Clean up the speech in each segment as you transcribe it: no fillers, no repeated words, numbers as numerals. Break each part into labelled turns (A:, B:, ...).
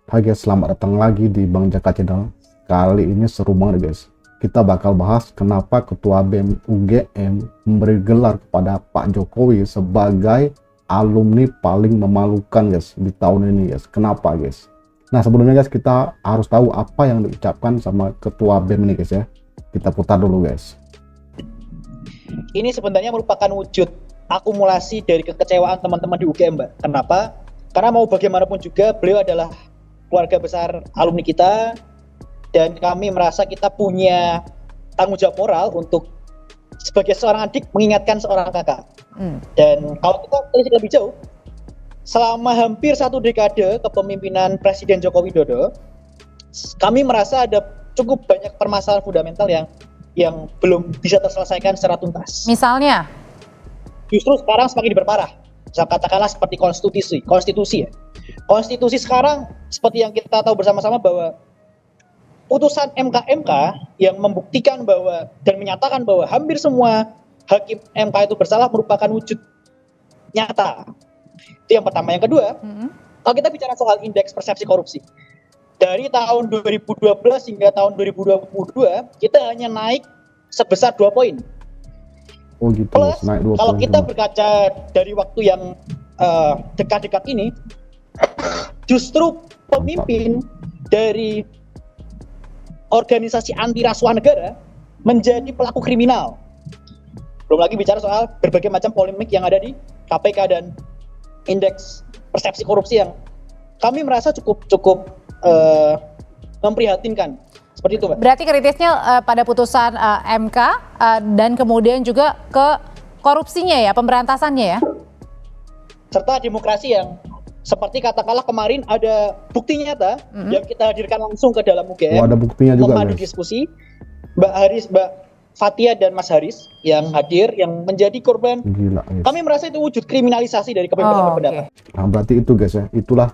A: Hai guys, selamat datang lagi di Bang Jaka Channel. Kali ini seru banget guys. Kita bakal bahas kenapa Ketua BEM UGM memberi gelar kepada Pak Jokowi sebagai alumni paling memalukan guys di tahun ini guys. Kenapa guys? Nah sebelumnya guys, kita harus tahu apa yang diucapkan sama Ketua BEM ini guys ya. Kita putar dulu guys.
B: Ini sebenarnya merupakan wujud akumulasi dari kekecewaan teman-teman di UGM, Mbak. Kenapa? Karena mau bagaimanapun juga beliau adalah keluarga besar alumni kita, dan kami merasa kita punya tanggung jawab moral untuk sebagai seorang adik mengingatkan seorang kakak. Dan kalau kita telisik lebih jauh, selama hampir 1 dekade kepemimpinan Presiden Joko Widodo, kami merasa ada cukup banyak permasalahan fundamental yang belum bisa terselesaikan secara tuntas.
C: Misalnya?
B: Justru sekarang semakin diperparah. Katakanlah seperti konstitusi ya. Konstitusi sekarang seperti yang kita tahu bersama-sama bahwa putusan MK yang membuktikan bahwa dan menyatakan bahwa hampir semua hakim MK itu bersalah merupakan wujud nyata. Itu yang pertama. Yang kedua, kalau kita bicara soal indeks persepsi korupsi, dari tahun 2012 hingga tahun 2022 kita hanya naik sebesar 2 poin.
A: Oh gitu.
B: Plus,
A: naik 2
B: kalau
A: poin
B: kita
A: cuma.
B: berkaca dari waktu yang dekat-dekat ini, justru pemimpin dari organisasi anti rasuah negara menjadi pelaku kriminal. Belum lagi bicara soal berbagai macam polemik yang ada di KPK dan indeks persepsi korupsi yang kami merasa cukup memprihatinkan. Seperti itu, Mbak.
C: Berarti kritisnya pada putusan MK dan kemudian juga ke korupsinya ya, pemberantasannya ya?
B: Serta demokrasi yang seperti katakanlah kemarin ada bukti nyata yang kita hadirkan langsung ke dalam UGM.
A: Oh, ada buktinya juga
B: memandu
A: guys.
B: diskusi, Mbak Fathia dan Mas Haris yang hadir, yang menjadi korban.
A: Gila guys.
B: Kami merasa itu wujud kriminalisasi dari kepemimpinan pendapat.
A: Nah berarti itu guys ya, itulah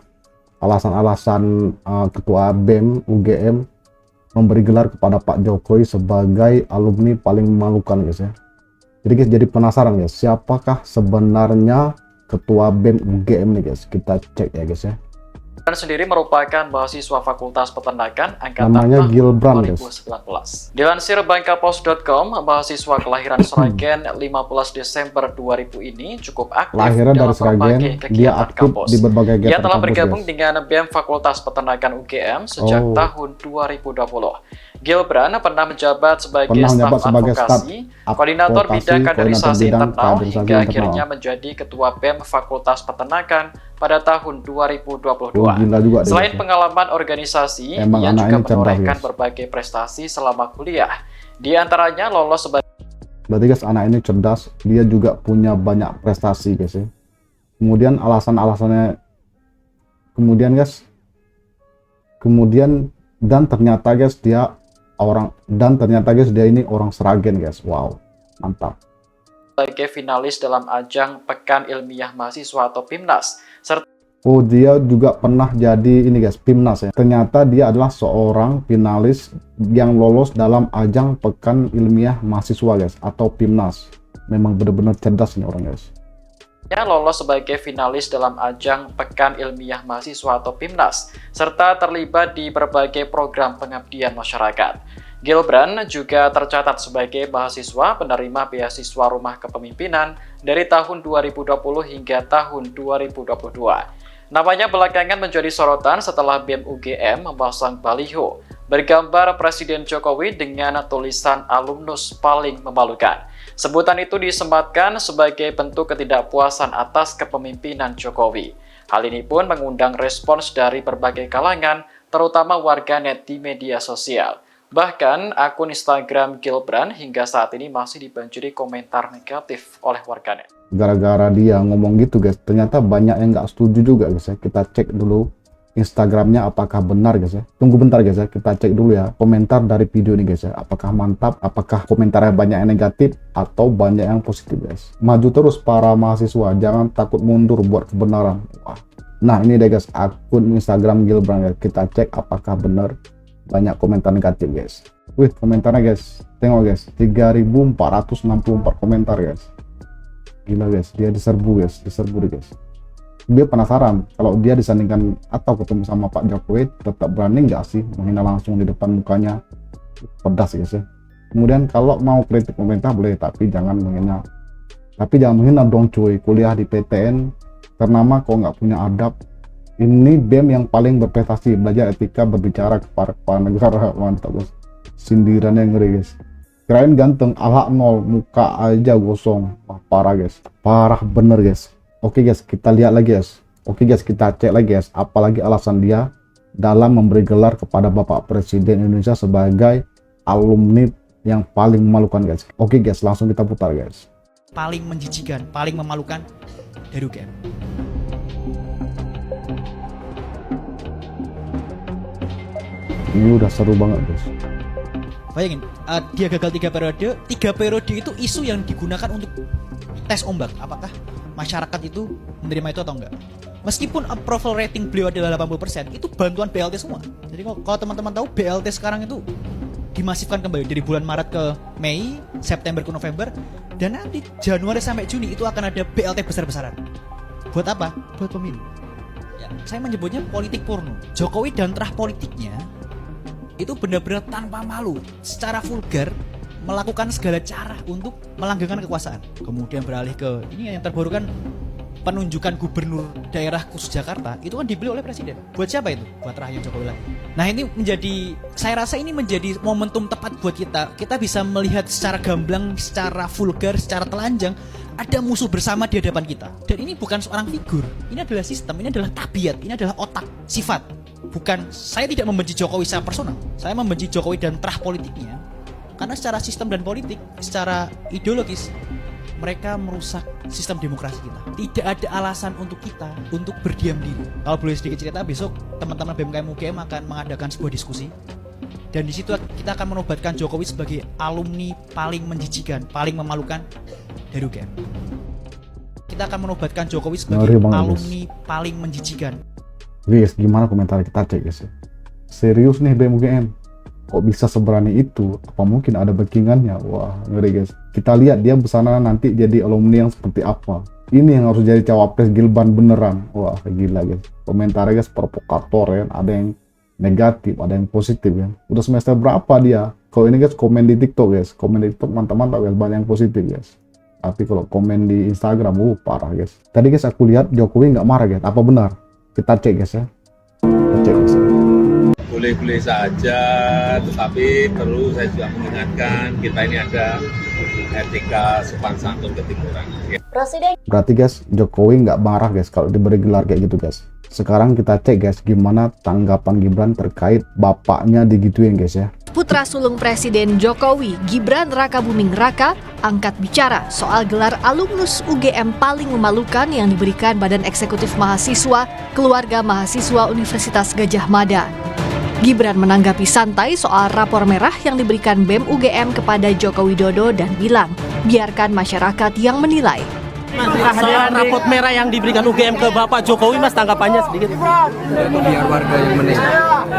A: alasan-alasan Ketua BEM UGM memberi gelar kepada Pak Jokowi sebagai alumni paling memalukan guys ya. Jadi guys, jadi penasaran ya, siapakah sebenarnya Ketua BEM UGM nih guys? Kita cek ya guys ya.
D: Dan sendiri merupakan mahasiswa Fakultas Peternakan angkatan
A: Namanya
D: tahun
A: Gilbran,
D: 2019. Dilansir Bangkapost.com, mahasiswa kelahiran Sragen 15 Desember 2000 ini cukup aktif
A: Lahirnya
D: dalam
A: dari Sragen,
D: berbagai
A: dia
D: kegiatan
A: aktif
D: kampus.
A: di berbagai kegiatan
D: Ia telah
A: kampus,
D: bergabung
A: guys.
D: dengan BEM Fakultas Peternakan UGM sejak tahun 2020. Gilbran pernah menjabat sebagai staf advokasi, koordinator bidang kaderisasi internal, hingga akhirnya menjadi Ketua BEM Fakultas Peternakan pada tahun 2022.
A: Gila juga deh,
D: Selain
A: guys ya.
D: pengalaman organisasi,
A: Emang
D: ia
A: anak
D: juga
A: ini cerdas,
D: menorehkan
A: guys.
D: berbagai prestasi selama kuliah. Di antaranya lolos sebagai
A: Berarti guys, anak ini cerdas, dia juga punya banyak prestasi guys ya. Kemudian alasan-alasannya, ternyata dia ini orang Sragen guys. Wow, mantap.
D: finalis dalam ajang Pekan Ilmiah Mahasiswa atau PIMNAS, serta
A: Oh, dia juga pernah jadi ini guys, PIMNAS ya. Ternyata dia adalah seorang finalis yang lolos dalam ajang Pekan Ilmiah Mahasiswa guys, atau PIMNAS. Memang benar-benar cerdas nih orang guys.
D: lolos sebagai finalis dalam ajang Pekan Ilmiah Mahasiswa atau PIMNAS, serta terlibat di berbagai program pengabdian masyarakat. Gilbran juga tercatat sebagai mahasiswa penerima beasiswa Rumah Kepemimpinan dari tahun 2020 hingga tahun 2022. Namanya belakangan menjadi sorotan setelah BEM UGM memasang baliho bergambar Presiden Jokowi dengan tulisan alumnus paling memalukan. Sebutan itu disematkan sebagai bentuk ketidakpuasan atas kepemimpinan Jokowi. Hal ini pun mengundang respons dari berbagai kalangan, terutama warganet di media sosial. Bahkan akun Instagram Gilbran hingga saat ini masih dibanjiri komentar negatif oleh warganet.
A: Gara-gara dia ngomong gitu guys, ternyata banyak yang nggak setuju juga guys ya. Kita cek dulu Instagramnya apakah benar guys ya. Tunggu bentar guys ya, kita cek dulu ya komentar dari video ini guys ya. Apakah mantap, apakah komentarnya banyak yang negatif atau banyak yang positif guys. Maju terus para mahasiswa, jangan takut mundur buat kebenaran. Wah. Nah ini deh guys, akun Instagram Gilbran guys. Kita cek apakah benar banyak komentar negatif guys. Wih, komentarnya guys, tengok guys, 3.464 komentar guys. Gila guys, dia diserbu deh guys. Dia penasaran kalau dia disandingkan atau ketemu sama Pak Jokowi, tetap berani nggak sih menghina langsung di depan mukanya? Pedas guys ya. Kemudian kalau mau kritik pemerintah boleh, tapi jangan menghina. Tapi jangan menghina dong cuy. Kuliah di PTN ternama kok nggak punya adab. Ini BEM yang paling berprestasi, belajar etika berbicara kepada kepala negara. Mantap guys. Sindirannya ngeri guys. Kirain ganteng, ala nol, muka aja gosong. Wah, parah guys. Parah bener guys. Oke guys, kita lihat lagi guys. Oke guys, kita cek lagi guys. Apalagi alasan dia dalam memberi gelar kepada Bapak Presiden Indonesia sebagai alumni yang paling memalukan guys. Oke guys, langsung kita putar guys.
E: Paling menjijikan, paling memalukan dari UGM.
A: Ini udah seru banget guys.
E: Bayangin, dia gagal 3 periode. 3 periode itu isu yang digunakan untuk tes ombak. Apakah masyarakat itu menerima itu atau enggak? Meskipun approval rating beliau adalah 80%, itu bantuan BLT semua. Jadi kalau teman-teman tahu, BLT sekarang itu dimasifkan kembali dari bulan Maret ke Mei, September ke November, dan nanti Januari sampai Juni itu akan ada BLT besar-besaran. Buat apa? Buat pemilu. Ya, saya menyebutnya politik porno. Jokowi dan terah politiknya itu benar-benar tanpa malu, secara vulgar melakukan segala cara untuk melanggengkan kekuasaan. Kemudian beralih ke ini yang terbaru kan, penunjukan gubernur daerah khusus Jakarta itu kan dibeli oleh presiden. Buat siapa itu? Buat rakyat Jokowi lagi. Nah ini saya rasa ini menjadi momentum tepat buat kita. Kita bisa melihat secara gamblang, secara vulgar, secara telanjang ada musuh bersama di hadapan kita. Dan ini bukan seorang figur. Ini adalah sistem, ini adalah tabiat, ini adalah otak, sifat. Bukan, saya tidak membenci Jokowi secara personal. Saya membenci Jokowi dan terah politiknya. Karena secara sistem dan politik, secara ideologis, mereka merusak sistem demokrasi kita. Tidak ada alasan untuk kita untuk berdiam diri. Kalau boleh sedikit cerita, besok teman-teman BMKM UGM akan mengadakan sebuah diskusi. Dan di situ kita akan menobatkan Jokowi sebagai alumni paling menjijikan, paling memalukan dari UGM. Kita akan menobatkan Jokowi sebagai alumni paling menjijikan.
A: Guys, gimana komentar kita cek guys ya? Serius nih BEM UGM? Kok bisa seberani itu? Apa mungkin ada backingannya? Wah, ngeri guys. Kita lihat dia bersana nanti jadi alumni yang seperti apa. Ini yang harus jadi cawapres Gilban beneran. Wah, gila guys. Komentarnya guys provokator ya. Ada yang negatif, ada yang positif ya. Udah semester berapa dia? Kalau ini guys komen di TikTok guys. Komen di TikTok mantap-mantap guys. Banyak yang positif guys. Tapi kalau komen di Instagram, parah guys. Tadi guys aku lihat Jokowi nggak marah guys. Apa benar? Kita cek guys ya. Kita cek guys ya.
F: Boleh-boleh saja, tetapi perlu saya juga mengingatkan kita ini ada etika sopan santun ketimuran.
A: Berarti guys, Jokowi nggak marah guys kalau diberi gelar kayak gitu guys. Sekarang kita cek guys gimana tanggapan Gibran terkait bapaknya digituin guys ya.
G: Putra sulung Presiden Jokowi, Gibran Rakabuming Raka, angkat bicara soal gelar alumnus UGM paling memalukan yang diberikan Badan Eksekutif Mahasiswa Keluarga Mahasiswa Universitas Gadjah Mada. Gibran menanggapi santai soal rapor merah yang diberikan BEM UGM kepada Joko Widodo dan bilang, biarkan masyarakat yang menilai.
H: Soal rapor merah yang diberikan UGM ke Bapak Jokowi, Mas, tanggapannya sedikit.
F: Biar warga yang menilai.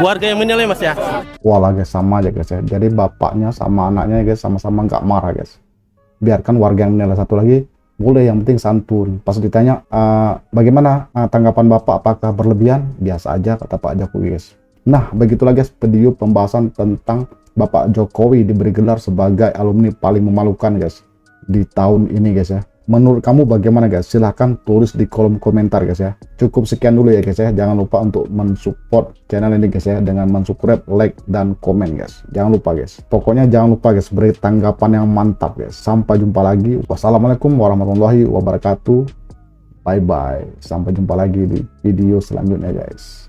H: Warga yang menilai, Mas ya.
A: Walah guys, sama aja guys ya. Jadi bapaknya sama anaknya guys sama-sama nggak marah guys. Biarkan warga yang menilai. Satu lagi, boleh, yang penting santun. Pas ditanya, bagaimana tanggapan bapak, apakah berlebihan? Biasa aja kata Pak Jokowi guys. Nah, begitulah guys video pembahasan tentang Bapak Jokowi diberi gelar sebagai alumni paling memalukan guys di tahun ini guys ya. Menurut kamu bagaimana guys? Silahkan tulis di kolom komentar guys ya. Cukup sekian dulu ya guys ya. Jangan lupa untuk mensupport channel ini guys ya dengan mensubscribe, like, dan komen guys. Jangan lupa guys. Pokoknya jangan lupa guys beri tanggapan yang mantap guys. Sampai jumpa lagi. Wassalamualaikum warahmatullahi wabarakatuh. Bye bye. Sampai jumpa lagi di video selanjutnya guys.